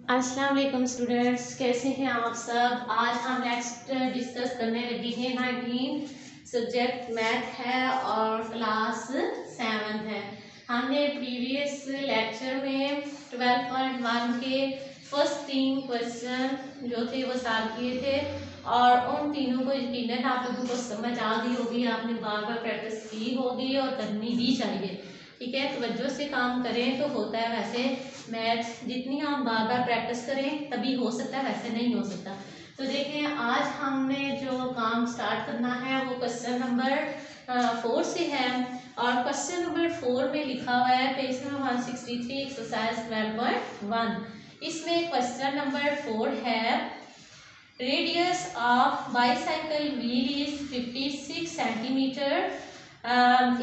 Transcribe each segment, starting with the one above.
अस्सलाम वालेकुम स्टूडेंट्स, कैसे हैं आप सब। आज हम नेक्स्ट डिस्कस करने लगे हैं 19 सब्जेक्ट मैथ है और क्लास 7 है। हमने प्रीवियस लेक्चर में 12.1 के फर्स्ट 3 क्वेश्चन जो थे वो सॉल्व किए थे और उन तीनों को यकीनन आप लोगों को समझ आ गई होगी, आपने बार बार प्रैक्टिस की होगी और करनी भी चाहिए। ठीक है, तवज्जो से काम करें तो होता है। वैसे मैथ जितनी हम बार बार प्रैक्टिस करें तभी हो सकता है, वैसे नहीं हो सकता। तो देखें, आज हमने जो काम स्टार्ट करना है वो क्वेश्चन नंबर 4 से है और क्वेश्चन नंबर 4 में लिखा हुआ है पेज नंबर 163 एक्सरसाइज 12.1। इसमें क्वेश्चन नंबर 4 है radius of bicycle wheel is 56 centimetre.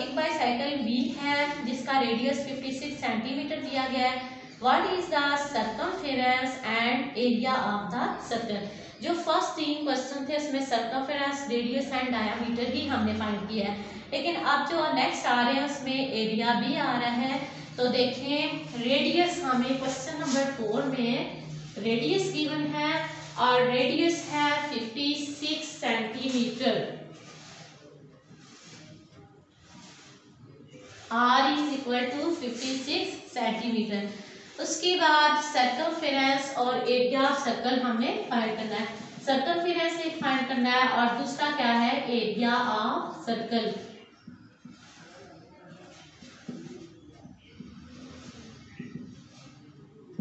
एक बाईसाइकिल व्हील है जिसका रेडियस 56 सेंटीमीटर दिया गया है। What is the circumference and area of the circle. जो फर्स्ट 3 क्वेश्चन थे उसमें सर्कमफेरेंस, रेडियस एंड डायमीटर ही हमने फाइंड किया है, लेकिन अब जो नेक्स्ट आ रहे हैं उसमें एरिया भी आ रहा है। तो देखें, रेडियस हमें क्वेश्चन नंबर 4 में रेडियस गिवन है और रेडियस है 56 centimetre. R is equal to 56 centimetre. उसके बाद सर्कमफेरेंस और एरिया ऑफ सर्कल हमने फाइंड करना है। सर्कमफेरेंस एक फाइंड करना है और दूसरा क्या है, एरिया ऑफ सर्कल।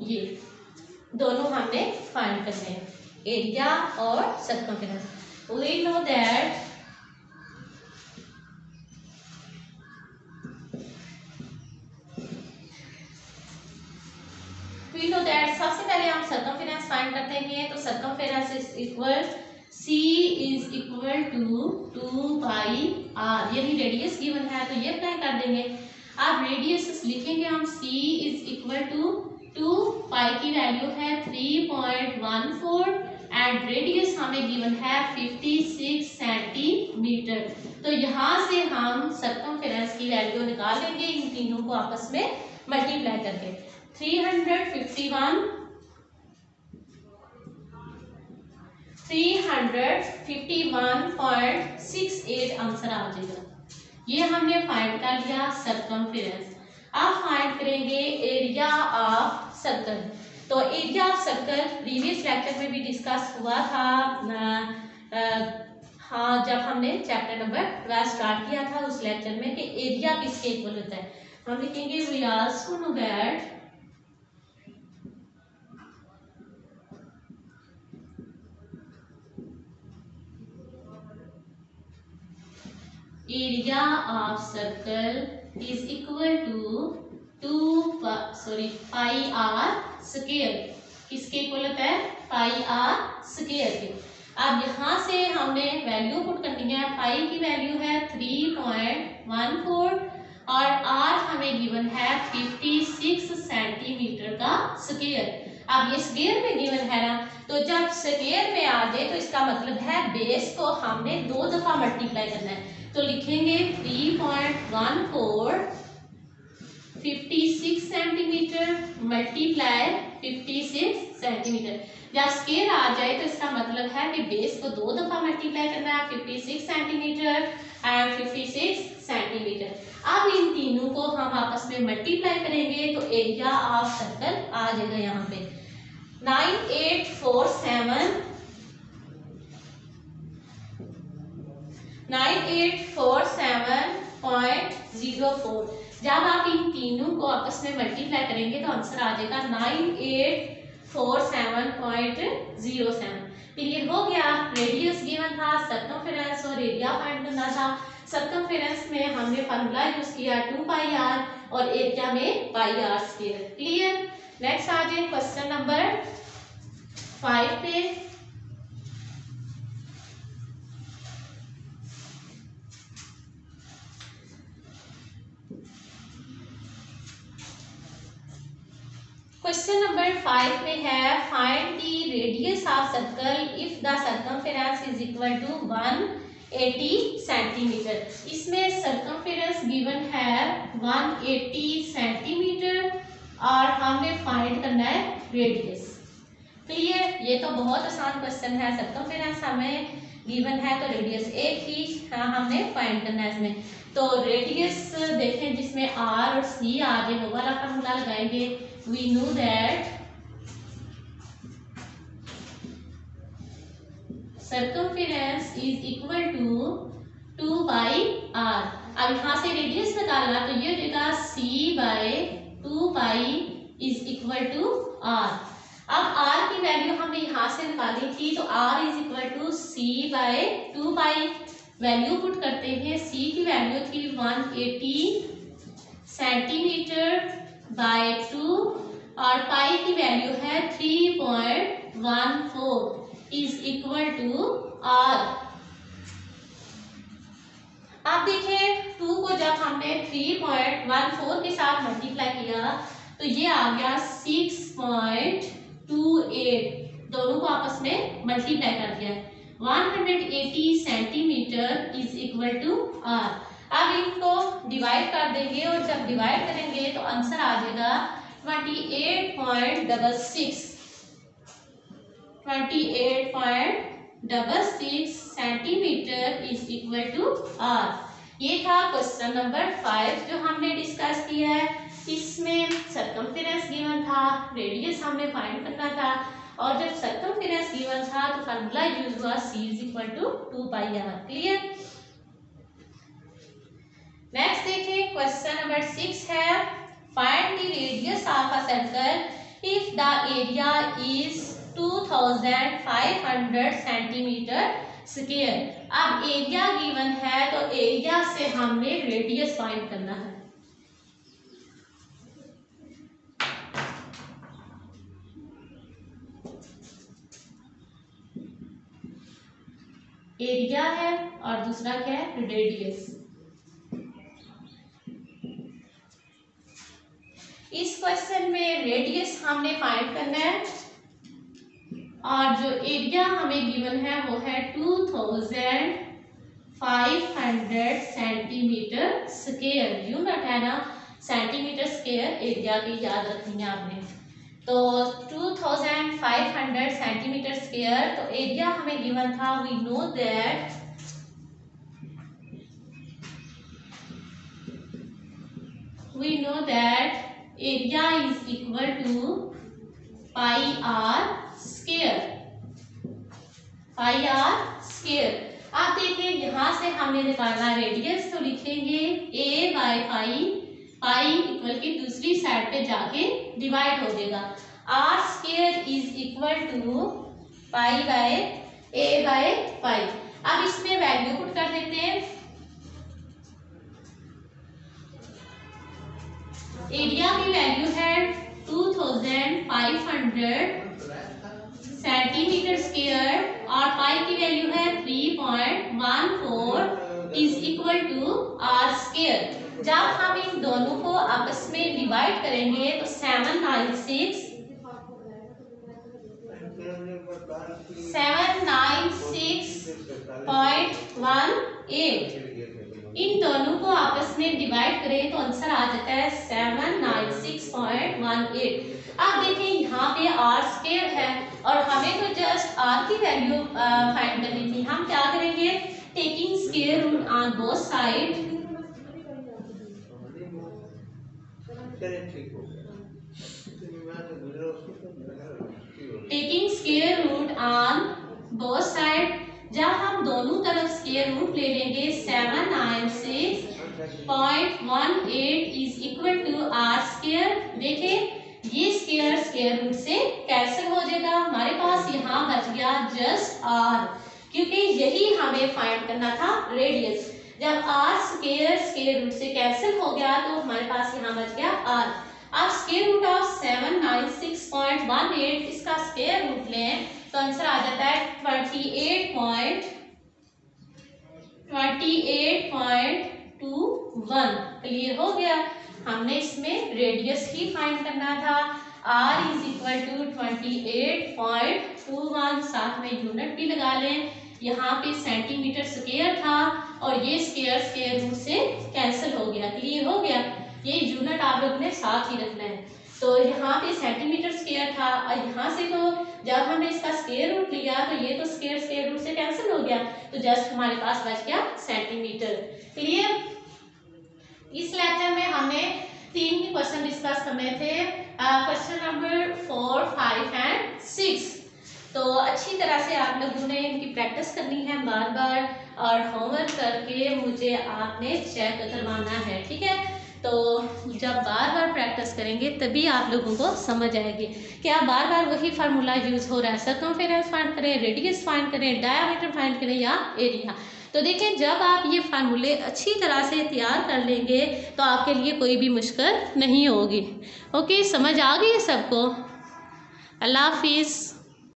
ये दोनों हमने फाइंड करने हैं, एरिया और सर्कमफेरेंस। वी नो दैट सबसे पहले हम सर्कमफेरेंस फाइंड करते हैं। तो circumference is equal C is equal to 2 pi R। यही रेडियस गिवन है तो ये अप्लाई कर देंगे। अब रेडियस लिखेंगे हम C इज इक्वल टू 2 पाई की वैल्यू है 3.14 एंड रेडियस हमें गिवन है 56 सेंटीमीटर। तो यहाँ से हम सर्कमफेरेंस की वैल्यू निकाल लेंगे इन तीनों को आपस में मल्टीप्लाई करके। 351.68 आंसर आ जाएगा। ये हमने फाइंड कर लिया सर्कमफेरेंस। अब फाइंड करेंगे एरिया ऑफ सर्कल। तो area of circle previous lecture में भी डिस्कस हुआ था। हाँ, जब हमने चैप्टर नंबर 12 स्टार्ट किया था उस लेक्चर में कि एरिया किसके इक्वल होता है। हम लिखेंगे we also know that area of circle is equal to pi r square. किसके इक्वल होता है, पाई r स्क्वायर के। अब यहाँ से हमने वैल्यू पुट करनी है। पाई की वैल्यू है 3.14 और r हमें गिवन है 56 सेंटीमीटर का स्क्वायर। अब ये स्क्वायर में गिवन है ना, तो जब स्क्वायर में आ जाए तो इसका मतलब है बेस को हमने 2 दफा मल्टीप्लाई करना है। तो लिखेंगे 3.14 56 सेंटीमीटर मल्टीप्लाई 56 सेंटीमीटर। जब स्क्वायर आ जाए तो इसका मतलब है कि बेस को 2 दफा मल्टीप्लाई करना है, 56 सेंटीमीटर एंड 56 सेंटीमीटर। अब इन तीनों को हम आपस में मल्टीप्लाई करेंगे तो एरिया ऑफ सर्कल आ जाएगा यहाँ पे 9847.04। जब आप इन तीनों को आपस में मल्टीप्लाई करेंगे तो आंसर आ जाएगा 9847.07। क्लियर हो गया। रेडियस गिवन था, सर्कमफेरेंस और एरिया फाइंड करना था। सर्कमफेरेंस में हमने फार्मूला यूज किया 2 पाई r और एरिया में पाई r स्क्वायर। क्लियर। नेक्स्ट आ जाए क्वेश्चन नंबर 5 पे। क्वेश्चन नंबर 5 में है find the radius of circle if the circumference is equal to 180 centimetre. इसमें सर्कमफेरेंस गिवन है 180 सेंटीमीटर और हमने फाइंड करना है रेडियस। क्लियर? ये तो बहुत आसान क्वेश्चन है। सर्कमफेरेंस हमें गिवन है तो रेडियस एक ही हमने फाइंड करना है इसमें। तो रेडियस देखें जिसमें आर और सी आगे वो वाला फॉर्मूला लगाएंगे। We know that circumference is equal to 2 by R. अब यहाँ से रेडियस निकालना तो ये हो जाएगा C by 2 pi is equal to R. अब आर की वैल्यू हमने यहाँ से निकाली थी तो R is equal to C by 2 pi. Value put करते हैं। सी की वैल्यू थी 180 सेंटीमीटर बाय 2 और पाई की वैल्यू है 3.14 इज इक्वल टू आर। अब देखें 2 को जब हमने 3.14 के साथ मल्टीप्लाई किया तो ये आ गया 6.28। दोनों को आपस में मल्टीप्लाई कर दिया। 180 centimetre is equal to R. अब इनको डिवाइड कर देंगे और जब डिवाइड करेंगे तो आंसर आ जाएगा 28.66 centimetre is equal to R. ये था क्वेश्चन नंबर 5 जो हमने डिस्कस किया है। इसमें सर्कमफेरेंस गिवन था, रेडियस हमने फाइंड करना था और जब सर्कमफेरेंस गिवन था तो फार्मूला यूज हुआ c is equal to 2 pi R. Clear? Next देखिए क्वेश्चन नंबर 6 है find the radius of a circle if the area is 2500 centimetre square. अब एरिया गिवन है तो एरिया से हमने रेडियस फाइंड करना है। एरिया है और दूसरा क्या है? रेडियस। इस क्वेश्चन में रेडियस हमने फाइंड करना है और जो एरिया हमें गिवन है वो है 2500 सेंटीमीटर स्क्वायर। यूनिट है ना सेंटीमीटर स्क्वायर एरिया की, याद रखनी है आपने। तो 2500 सेंटीमीटर स्क्वायर तो एरिया हमें गिवन था। We know that area is equal to pi R square. Pi R square. आप देखिए यहाँ से हमने निकालना रेडियस तो लिखेंगे a by pi. Pi equal की दूसरी साइड पे जाके डिवाइड हो जाएगा। R square is equal to pi by a by pi. अब इसमें वैल्यू पुट कर देते हैं। एरिया की वैल्यू है 2500 सेंटीमीटर स्क्वायर और पाई की वैल्यू है 3.14 is equal to R square. जब हम इन दोनों को आपस में डिवाइड करेंगे तो 796.18 इन दोनों को आपस में डिवाइड करें तो आंसर आ जाता है 796.18। अब देखिए यहाँ पे आर स्क्वायर है और हमें तो जस्ट आर की वैल्यू फाइंड करनी थी। हम क्या करेंगे? Taking square root on both side. Taking square root on both side. जब हम दोनों तरफ स्क्वायर रूट ले लेंगे 796.18 is equal to R square. देखिए ये स्क्वायर रूट से कैंसिल हो जाएगा। हमारे पास यहाँ बच गया जस्ट आर, क्योंकि यही हमें फाइंड करना था रेडियस। जब आर स्क्वायर रूट से कैंसिल हो गया तो हमारे पास यहाँ बच गया आर। अब स्क्वायर रूट ऑफ 796.18 इसका स्क्वायर रूट लें तो आंसर आ जाता है 28.21। क्लियर हो गया? हमने इसमें रेडियस ही फाइंड करना था। r is equal to 28.21। साथ में यूनिट भी लगा लें। यहाँ पे सेंटीमीटर स्क्वायर था और ये स्क्वायर रूट से कैंसिल हो गया। क्लियर हो गया? ये यूनिट आप लोगों ने साथ ही रखना है। तो यहाँ पे सेंटीमीटर स्क्वायर था और यहाँ से तो जब हमने इसका स्क्वायर रूट लिया तो ये तो स्क्वायर रूट से कैंसिल हो गया, तो जस्ट हमारे पास बच गया सेंटीमीटर। क्लियर। इस लेक्चर में हमने 3 ही क्वेश्चन डिस्कस करने थे, क्वेश्चन नंबर 4, 5 एंड 6। तो अच्छी तरह से आप लोगों ने इनकी प्रैक्टिस करनी है बार बार, और होमवर्क करके मुझे आपने चेक करवाना है, ठीक है। तो जब बार बार प्रैक्टिस करेंगे तभी आप लोगों को समझ आएगी कि आप बार बार वही फार्मूला यूज़ हो रहा है, सर्कमफेरेंस फाइंड करें, रेडियस फाइंड करें, डायमीटर फाइंड करें या एरिया। तो देखिए जब आप ये फार्मूले अच्छी तरह से तैयार कर लेंगे तो आपके लिए कोई भी मुश्किल नहीं होगी। ओके, समझ आ गई है सबको? अल्लाह हाफिज़।